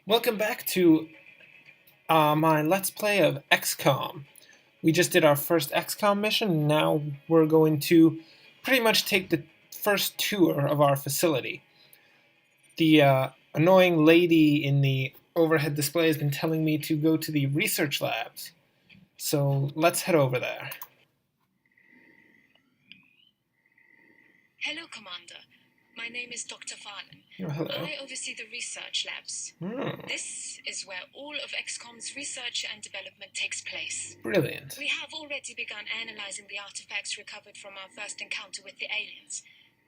Welcome back to my Let's Play of XCom. We just did our first XCom mission, and now we're going to pretty much take the first tour of our facility. The annoying lady in the overhead display has been telling me to go to the research labs, so let's head over there. Hello, Commander. My name is Dr. Valen. Oh, hello. I oversee the research labs. This is where all of XCOM's research and development takes place. Brilliant. We have already begun analyzing the artifacts recovered from our first encounter with the aliens.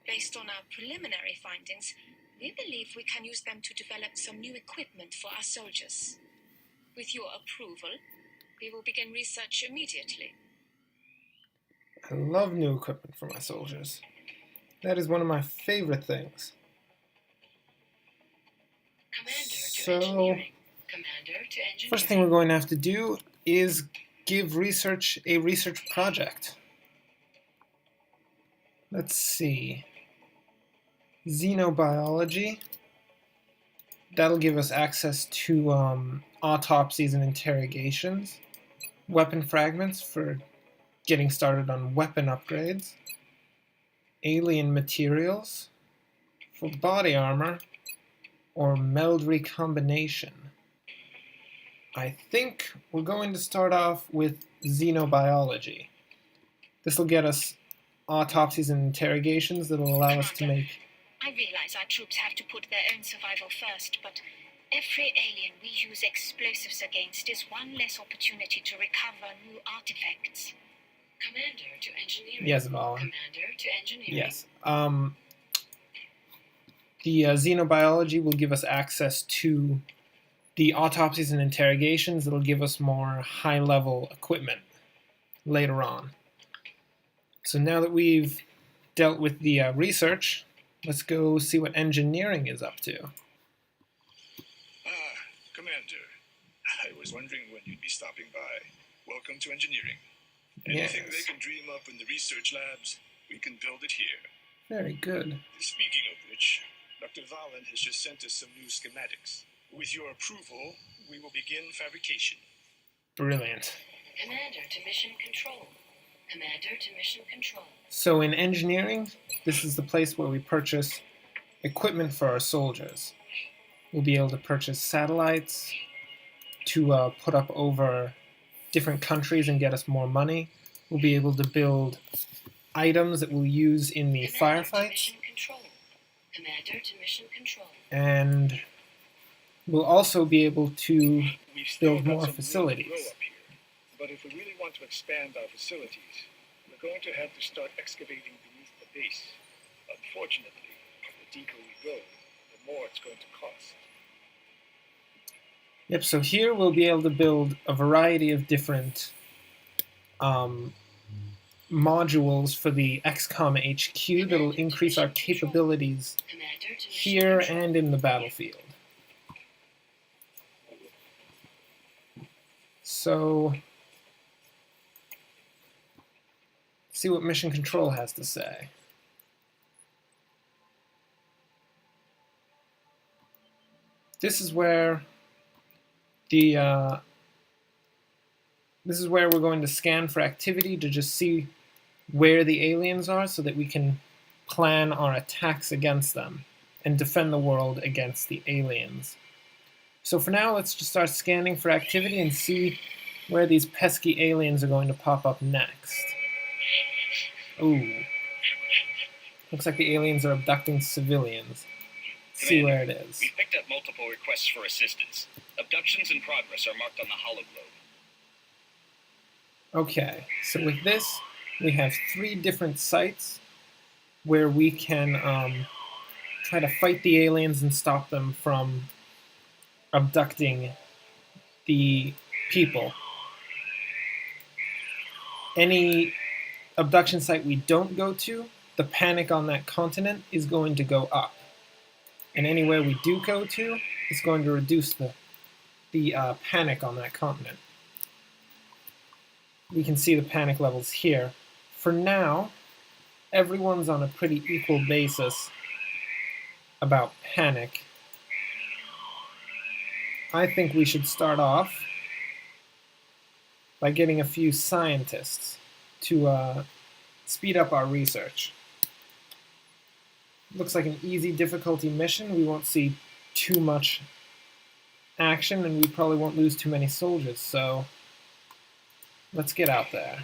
Based on our preliminary findings, we believe we can use them to develop some new equipment for our soldiers. With your approval, we will begin research immediately. I love new equipment for my soldiers. That is one of my favorite things. Commander to first thing we're going to have to do is give research a research project. Let's see. Xenobiology. That'll give us access to autopsies and interrogations. Weapon fragments for getting started on weapon upgrades. Alien materials for body armor or meld recombination. I think we're going to start off with xenobiology. This will get us autopsies and interrogations that will allow us to make... I realize our troops have to put their own survival first, but every alien we use explosives against is one less opportunity to recover new artifacts. Commander to engineering. Yes, Valen. Commander to engineering. Yes. The xenobiology will give us access to the autopsies and interrogations. It'll give us more high-level equipment later on. So now that we've dealt with the research, let's go see what engineering is up to. Commander. I was wondering when you'd be stopping by. Welcome to engineering. Anything they can dream up in the research labs, we can build it here. Very good. Speaking of which, Dr. Valen has just sent us some new schematics. With your approval, we will begin fabrication. Brilliant. Commander to mission control. Commander to mission control. So in engineering, this is the place where we purchase equipment for our soldiers. We'll be able to purchase satellites to put up over different countries and get us more money. We'll be able to build items that we'll use in the firefights. Commander to mission control. And we'll also be able to build more facilities. But if we really want to expand our facilities, we're going to have to start excavating beneath the base. Unfortunately, the deeper we go, the more it's going to cost. Yep, so here we'll be able to build a variety of different modules for the XCom HQ that'll increase our capabilities here and in the battlefield. So, let's see what Mission Control has to say. This is where we're going to scan for activity to just see where the aliens are so that we can plan our attacks against them and defend the world against the aliens. So for now, let's just start scanning for activity and see where these pesky aliens are going to pop up next. Ooh. Looks like the aliens are abducting civilians. Let's see where it is. We picked up multiple requests for assistance. Abductions in progress are marked on the hologlobe. Okay, so with this, we have 3 different sites where we can try to fight the aliens and stop them from abducting the people. Any abduction site we don't go to, the panic on that continent is going to go up. And anywhere we do go to, it's going to reduce the panic on that continent. We can see the panic levels here. For now, everyone's on a pretty equal basis about panic. I think we should start off by getting a few scientists to speed up our research. Looks like an easy difficulty mission. We won't see too much action, and we probably won't lose too many soldiers, so let's get out there.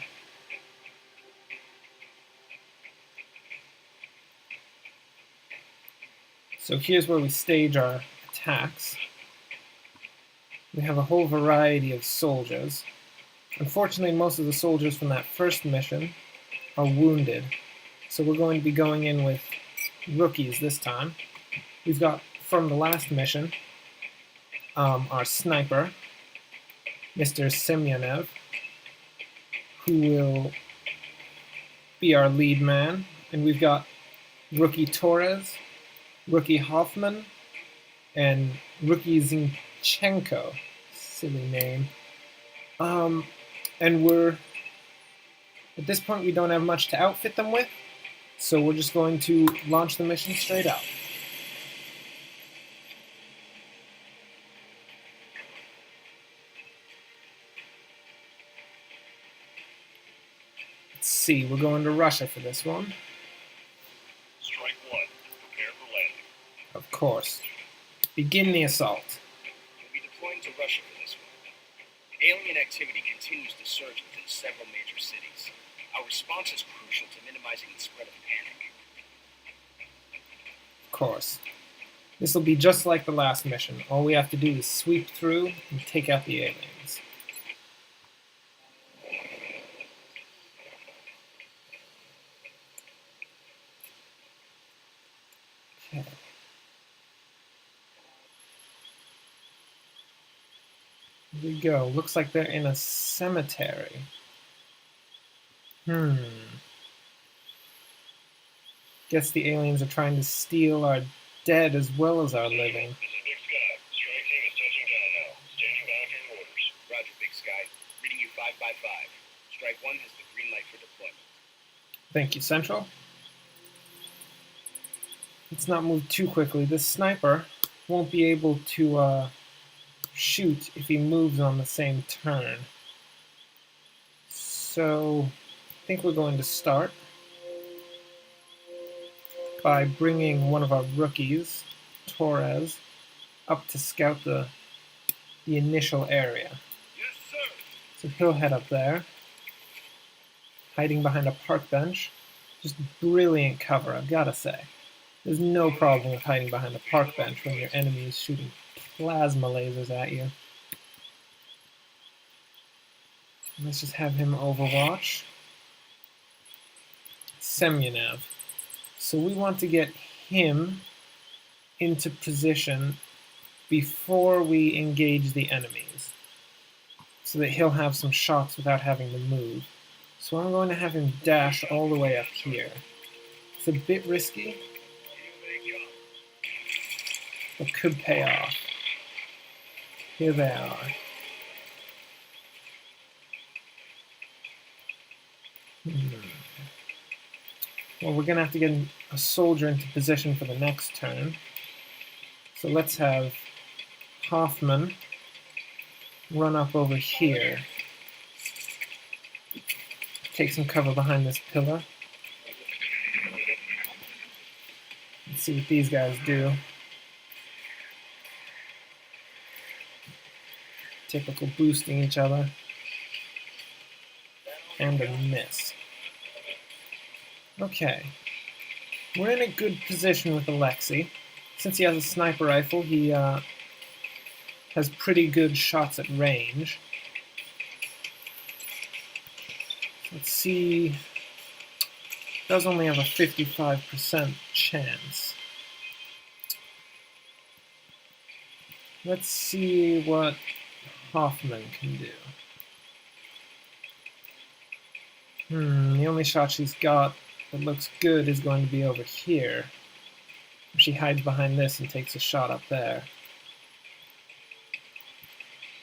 So here's where we stage our attacks. We have a whole variety of soldiers. Unfortunately, most of the soldiers from that first mission are wounded, so we're going to be going in with rookies this time. We've got, from the last mission, our sniper, Mr. Semyonev, who will be our lead man, and we've got rookie Torres, rookie Hoffman, and rookie Zinchenko. Silly name. And at this point we don't have much to outfit them with, so we're just going to launch the mission straight out. Let's see, we're going to Russia for this one. Strike one. Prepare for landing. Of course. Begin the assault. We'll be deploying to Russia for this one. Alien activity continues to surge within several major cities. Our response is crucial to minimizing the spread of panic. Of course. This will be just like the last mission. All we have to do is sweep through and take out the aliens. Okay. Here we go. Looks like they're in a cemetery. Guess the aliens are trying to steal our dead as well as our living. This is Big Sky. Strike team is touching down now. Standing by for your orders. Roger, Big Sky. Reading you 5x5. Strike one has the green light for deployment. Thank you, Central. Let's not move too quickly. This sniper won't be able to shoot if he moves on the same turn. So I think we're going to start by bringing one of our rookies, Torres, up to scout the initial area. Yes, sir. So he'll head up there, hiding behind a park bench. Just brilliant cover, I've got to say. There's no problem with hiding behind a park bench when your enemy is shooting plasma lasers at you. Let's just have him overwatch. Semyonev. So we want to get him into position before we engage the enemies, so that he'll have some shots without having to move. So I'm going to have him dash all the way up here. It's a bit risky, but could pay off. Here they are. Well, we're going to have to get a soldier into position for the next turn. So let's have Hoffman run up over here. Take some cover behind this pillar. Let's see what these guys do. Typical boosting each other. And a miss. Okay. We're in a good position with Alexei. Since he has a sniper rifle, he has pretty good shots at range. Let's see. Does only have a 55% chance. Let's see what Hoffman can do. The only shot she's got that looks good is going to be over here. She hides behind this and takes a shot up there.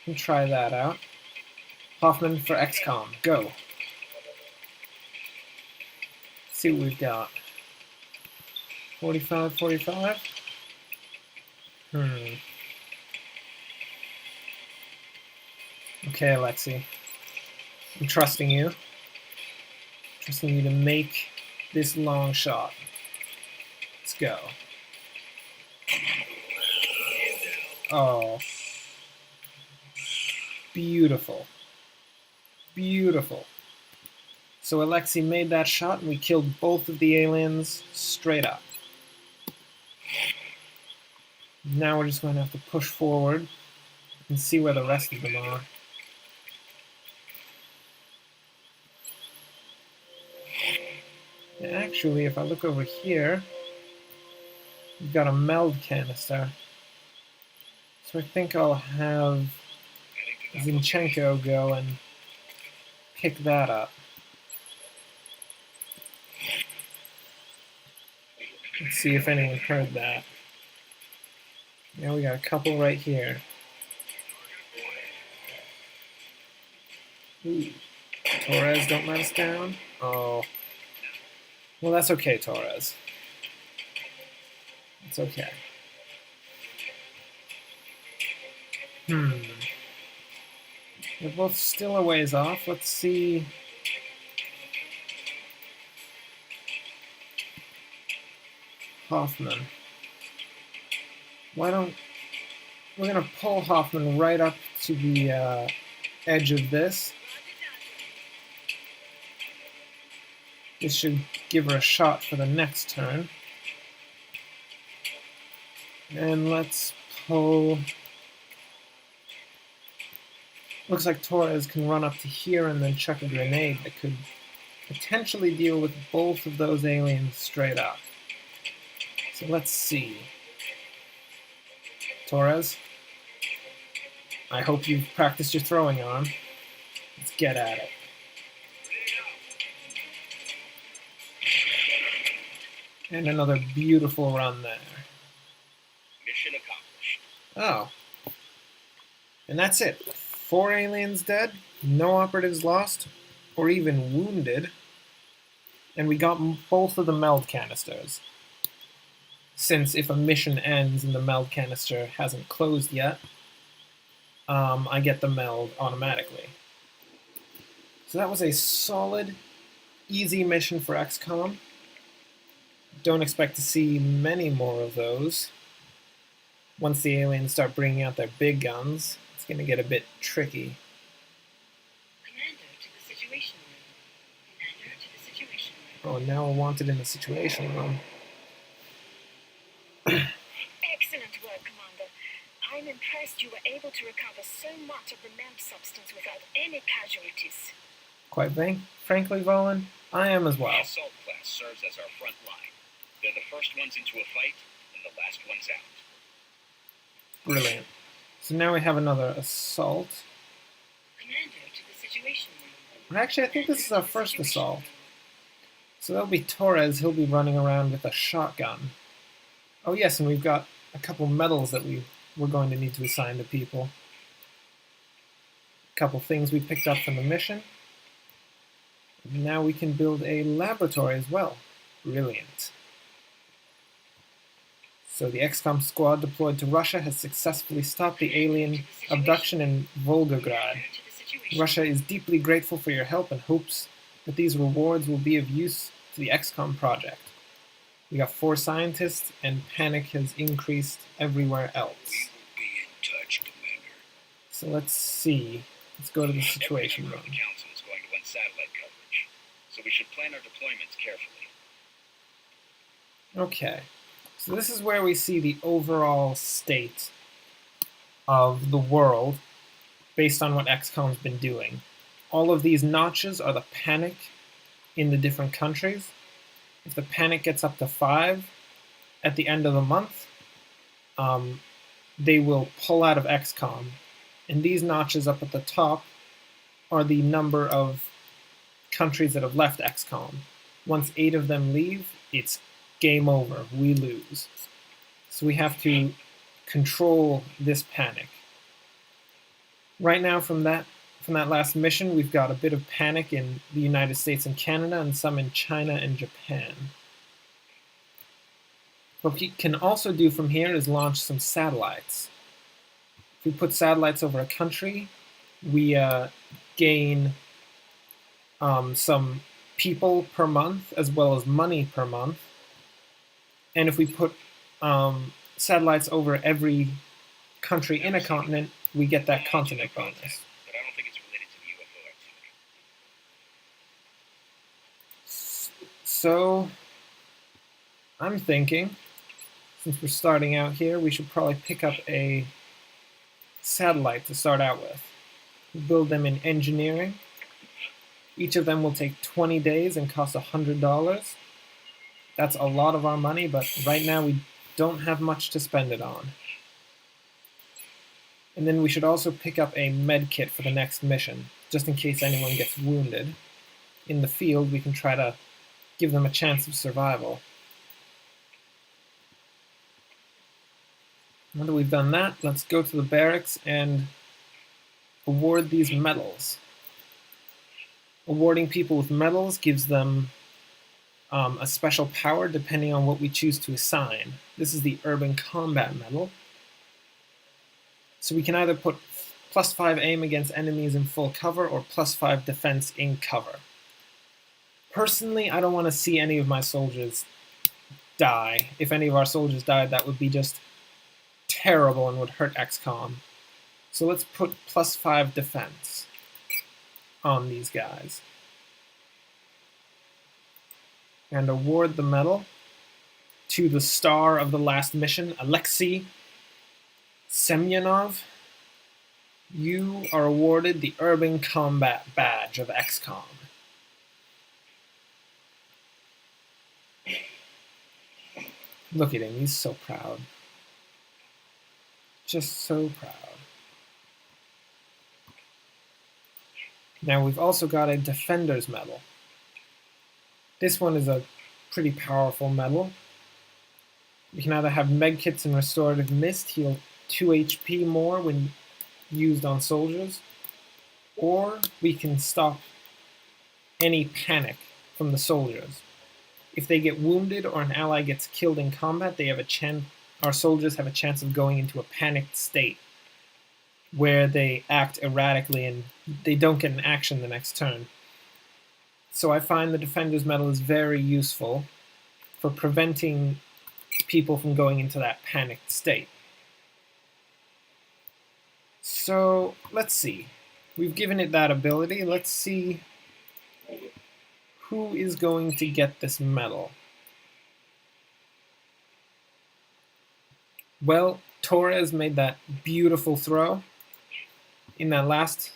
We'll try that out. Hoffman for XCom, go. See what we've got. 45, 45. Okay, Alexi. I'm trusting you. Trusting you to make this long shot. Let's go. Oh. Beautiful. Beautiful. So Alexi made that shot and we killed both of the aliens straight up. Now we're just going to have to push forward and see where the rest of them are. Actually, if I look over here, we've got a meld canister. So I think I'll have Zinchenko go and pick that up. Let's see if anyone heard that. Yeah, we got a couple right here. Ooh. Torres, don't let us down. Oh. Well, that's okay, Torres. It's okay. They're both still a ways off. Let's see. Hoffman. Why don't... We're going to pull Hoffman right up to the edge of this. This should give her a shot for the next turn. And let's pull... Looks like Torres can run up to here and then chuck a grenade that could potentially deal with both of those aliens straight up. So let's see. Torres, I hope you've practiced your throwing arm. Let's get at it. And another beautiful run there. Mission accomplished. Oh. And that's it. 4 aliens dead, no operatives lost, or even wounded. And we got both of the meld canisters. Since if a mission ends and the meld canister hasn't closed yet, I get the meld automatically. So that was a solid, easy mission for XCom. Don't expect to see many more of those. Once the aliens start bringing out their big guns, it's going to get a bit tricky. Commander, to the Situation Room. Commander, to the Situation Room. Oh, now we're wanted in the Situation Room. Excellent work, Commander. I'm impressed you were able to recover so much of the meld substance without any casualties. Quite frankly, Vaughn, I am as well. The assault class serves as our front line. They're the first ones into a fight and the last ones out. Brilliant. So now we have another assault. Commander, to the Situation Room. Actually, I think this is our first assault. So that'll be Torres. He'll be running around with a shotgun. Oh yes, and we've got a couple medals that we're going to need to assign to people. A couple things we picked up from the mission. Now we can build a laboratory as well. Brilliant. So the XCom squad deployed to Russia has successfully stopped the alien abduction in Volgograd. Russia is deeply grateful for your help and hopes that these rewards will be of use to the XCom project. We got 4 scientists, and panic has increased everywhere else. We will be in touch, Commander. So let's see. Let's go to the Situation Every Room. member of the Council is going to want satellite coverage, so we should plan our deployments carefully. Okay. So this is where we see the overall state of the world based on what XCOM's been doing. All of these notches are the panic in the different countries. If the panic gets up to 5 at the end of the month, they will pull out of XCOM. And these notches up at the top are the number of countries that have left XCOM. Once 8 of them leave, it's game over. We lose. So we have to control this panic. Right now, from that last mission, we've got a bit of panic in the United States and Canada, and some in China and Japan. What we can also do from here is launch some satellites. If we put satellites over a country, we gain some people per month as well as money per month. And if we put satellites over every country in a continent, we get that continent bonus. But I don't think it's related to the UFO activity. So I'm thinking, since we're starting out here, we should probably pick up a satellite to start out with. Build them in engineering. Each of them will take 20 days and cost $100. That's a lot of our money, but right now we don't have much to spend it on. And then we should also pick up a med kit for the next mission, just in case anyone gets wounded. In the field, we can try to give them a chance of survival. Now that we've done that, let's go to the barracks and award these medals. Awarding people with medals gives them a special power depending on what we choose to assign. This is the Urban Combat Medal. So we can either put +5 aim against enemies in full cover or +5 defense in cover. Personally, I don't want to see any of my soldiers die. If any of our soldiers died, that would be just terrible and would hurt XCom. So let's put +5 defense on these guys. And award the medal to the star of the last mission, Alexei Semyonov. You are awarded the Urban Combat Badge of XCom. Look at him, he's so proud. Just so proud. Now we've also got a Defender's Medal. This one is a pretty powerful medal. You can either have medkits and restorative mist heal 2 HP more when used on soldiers, or we can stop any panic from the soldiers. If they get wounded or an ally gets killed in combat, they have a chance. Our soldiers have a chance of going into a panicked state where they act erratically and they don't get an action the next turn. So I find the Defender's Medal is very useful for preventing people from going into that panicked state. So let's see. We've given it that ability. Let's see who is going to get this medal. Well, Torres made that beautiful throw in that last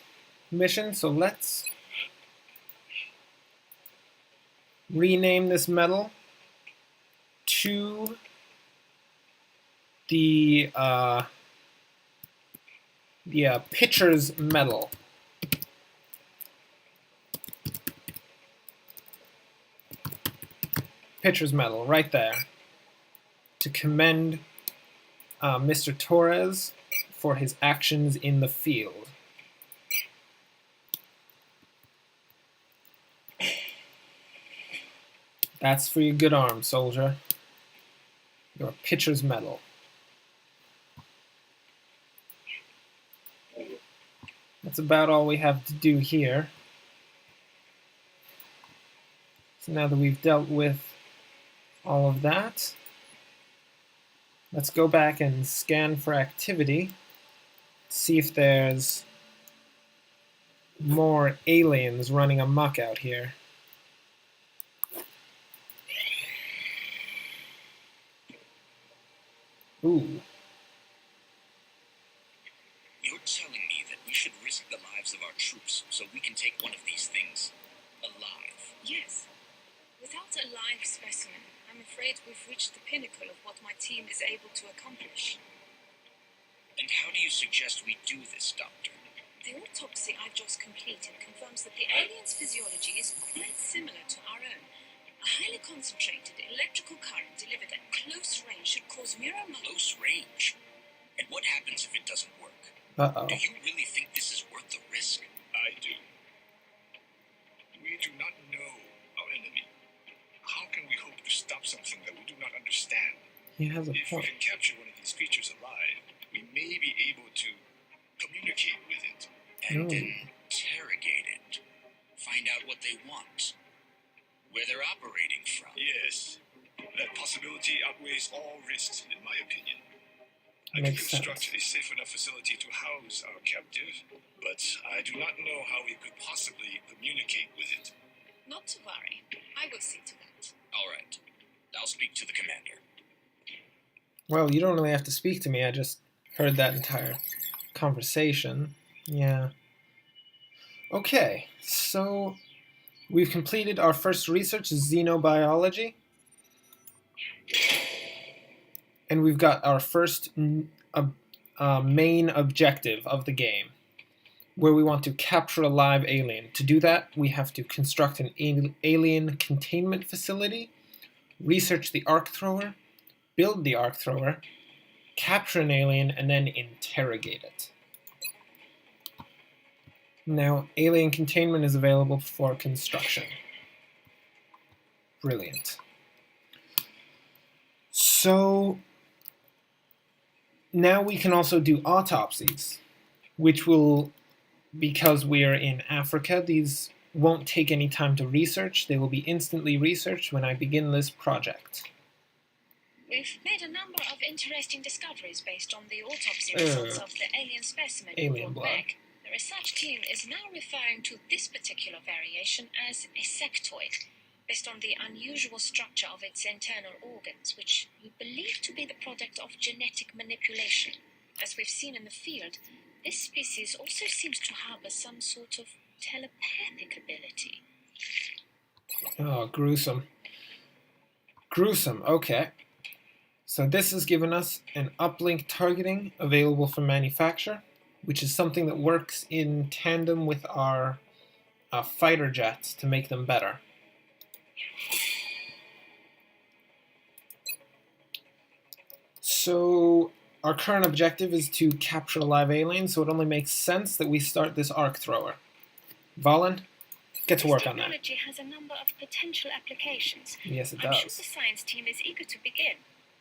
mission, so let's rename this medal to the Pitcher's Medal. Pitcher's Medal, right there, to commend Mr. Torres for his actions in the field. That's for your good arm, soldier. Your Pitcher's Medal. That's about all we have to do here. So now that we've dealt with all of that, let's go back and scan for activity, see if there's more aliens running amok out here. Ooh. You're telling me that we should risk the lives of our troops so we can take one of these things alive? Yes. Without a live specimen, I'm afraid we've reached the pinnacle of what my team is able to accomplish. And how do you suggest we do this, Doctor? The autopsy I've just completed confirms that the alien's physiology is quite similar to our own. A highly concentrated electrical current delivered at close range should cause Close range? And what happens if it doesn't work? Uh-oh. Do you really think this is worth the risk? I do. We do not know our enemy. How can we hope to stop something that we do not understand? He has a If we point. can capture one of these creatures alive, we may be able to communicate with it and Ooh. interrogate it. Find out what they want, where they're operating from. Yes. That possibility outweighs all risks, in my opinion. I Makes could construct sense. a safe enough facility to house our captive, but I do not know how we could possibly communicate with it. Not to worry. I will see to that. All right. I'll speak to the commander. Well, you don't really have to speak to me. I just heard that entire conversation. Yeah. Okay, so we've completed our first research, xenobiology. And we've got our first main objective of the game, where we want to capture a live alien. To do that, we have to construct an alien containment facility, research the arc thrower, build the arc thrower, capture an alien, and then interrogate it. Now, alien containment is available for construction. Brilliant. So now we can also do autopsies, which will, because we are in Africa, these won't take any time to research. They will be instantly researched when I begin this project. We've made a number of interesting discoveries based on the autopsy results of the alien specimen you Alien brought blood. back. The research team is now referring to this particular variation as a sectoid, based on the unusual structure of its internal organs, which we believe to be the product of genetic manipulation. As we've seen in the field, this species also seems to harbor some sort of telepathic ability. Oh, gruesome. Gruesome, okay. So this has given us an uplink targeting available for manufacture, which is something that works in tandem with our fighter jets to make them better. So our current objective is to capture a live alien, so it only makes sense that we start this arc thrower. Valen, get to work on that. This technology has a number of potential applications. Yes, it I'm sure does. the science team is eager to begin.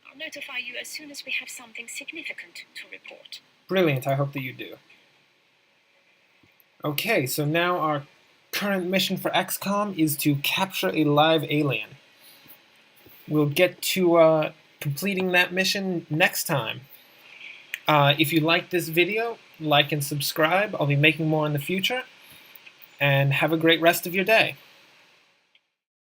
I'll notify you as soon as we have something significant to report. Brilliant, I hope that you do. Okay, so now our current mission for XCom is to capture a live alien. We'll get to completing that mission next time. If you like this video, like and subscribe. I'll be making more in the future. And have a great rest of your day.